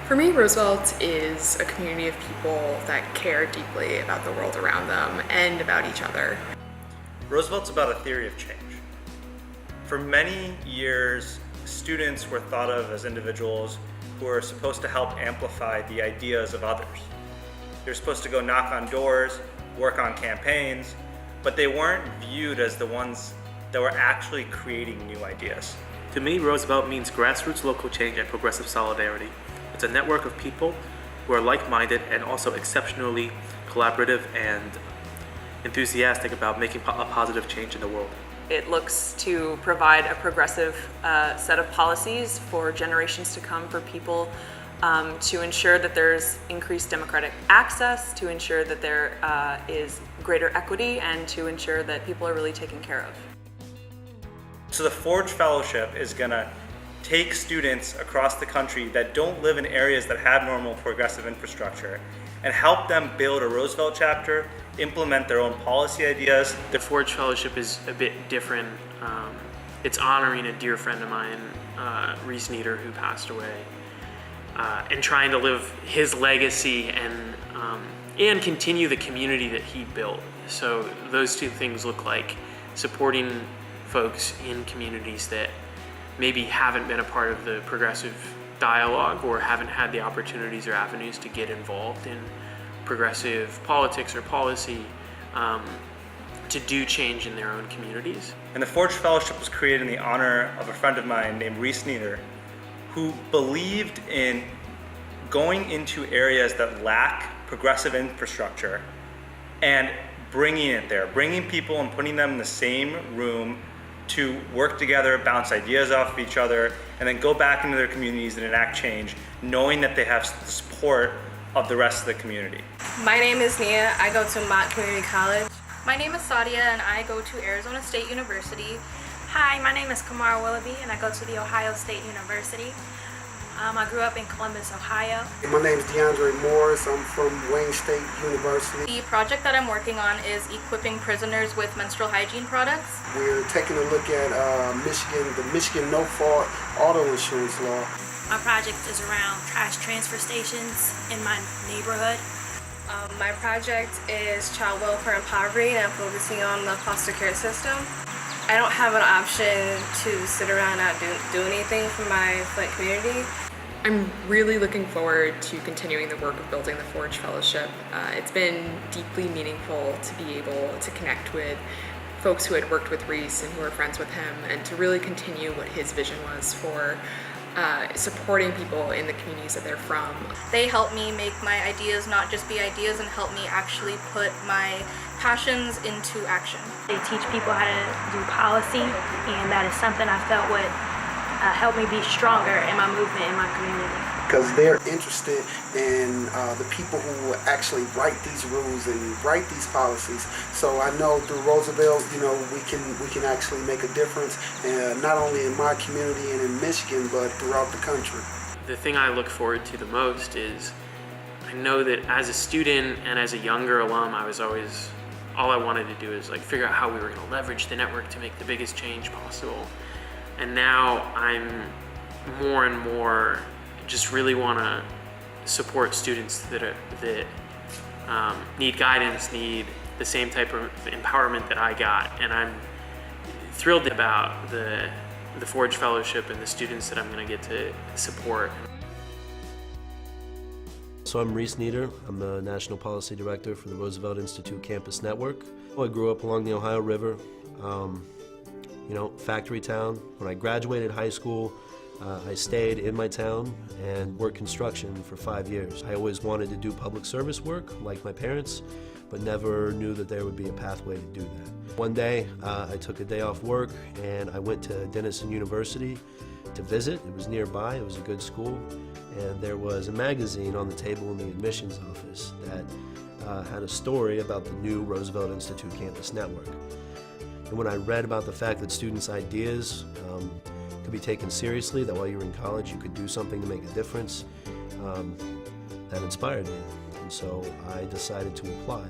For me, Roosevelt is a community of people that care deeply about the world around them and about each other. Roosevelt's about a theory of change. For many years, students were thought of as individuals who are supposed to help amplify the ideas of others. They're supposed to go knock on doors, work on campaigns, but they weren't viewed as the ones that were actually creating new ideas. To me, Roosevelt means grassroots local change and progressive solidarity. It's a network of people who are like-minded and also exceptionally collaborative and enthusiastic about making a positive change in the world. It looks to provide a progressive set of policies for generations to come for people to ensure that there's increased democratic access, to ensure that there is greater equity, and to ensure that people are really taken care of. So the Forge Fellowship is going to take students across the country that don't live in areas that have normal progressive infrastructure and help them build a Roosevelt chapter, implement their own policy ideas. The Forge Fellowship is a bit different. It's honoring a dear friend of mine, Reese Nieder, who passed away, and trying to live his legacy and continue the community that he built. So those two things look like supporting folks in communities that maybe haven't been a part of the progressive dialogue or haven't had the opportunities or avenues to get involved in progressive politics or policy to do change in their own communities. And the Forge Fellowship was created in the honor of a friend of mine named Reese Nieder, who believed in going into areas that lack progressive infrastructure and bringing it there, bringing people and putting them in the same room to work together, bounce ideas off of each other, and then go back into their communities and enact change, knowing that they have the support of the rest of the community. My name is Nia. I go to Mott Community College. My name is Sadia and I go to Arizona State University. Hi, my name is Kamara Willoughby and I go to the Ohio State University. I grew up in Columbus, Ohio. My name is DeAndre Morris. I'm from Wayne State University. The project that I'm working on is equipping prisoners with menstrual hygiene products. We're taking a look at the Michigan no-fault auto insurance law. My project is around trash transfer stations in my neighborhood. My project is child welfare and poverty, and I'm focusing on the foster care system. I don't have an option to sit around and not do anything for my Flint community. I'm really looking forward to continuing the work of building the Forge Fellowship. It's been deeply meaningful to be able to connect with folks who had worked with Reese and who are friends with him, and to really continue what his vision was for supporting people in the communities that they're from. They help me make my ideas not just be ideas and help me actually put my passions into action. They teach people how to do policy, and that is something I felt would help me be stronger in my movement in my community. Because they're interested in the people who actually write these rules and write these policies. So I know through Roosevelt, we can actually make a difference, not only in my community and in Michigan, but throughout the country. The thing I look forward to the most is I know that as a student and as a younger alum, all I wanted to do is figure out how we were going to leverage the network to make the biggest change possible. And now I'm more and more just really want to support students that need guidance, need the same type of empowerment that I got. And I'm thrilled about the Forge Fellowship and the students that I'm going to get to support. So I'm Reese Nieder. I'm the National Policy Director for the Roosevelt Institute Campus Network. I grew up along the Ohio River, factory town. When I graduated high school, I stayed in my town and worked construction for 5 years. I always wanted to do public service work, like my parents, but never knew that there would be a pathway to do that. One day, I took a day off work and I went to Denison University to visit. It was nearby, it was a good school, and there was a magazine on the table in the admissions office that had a story about the new Roosevelt Institute Campus Network. And when I read about the fact that students' ideas could be taken seriously, that while you were in college you could do something to make a difference, that inspired me. And so I decided to apply.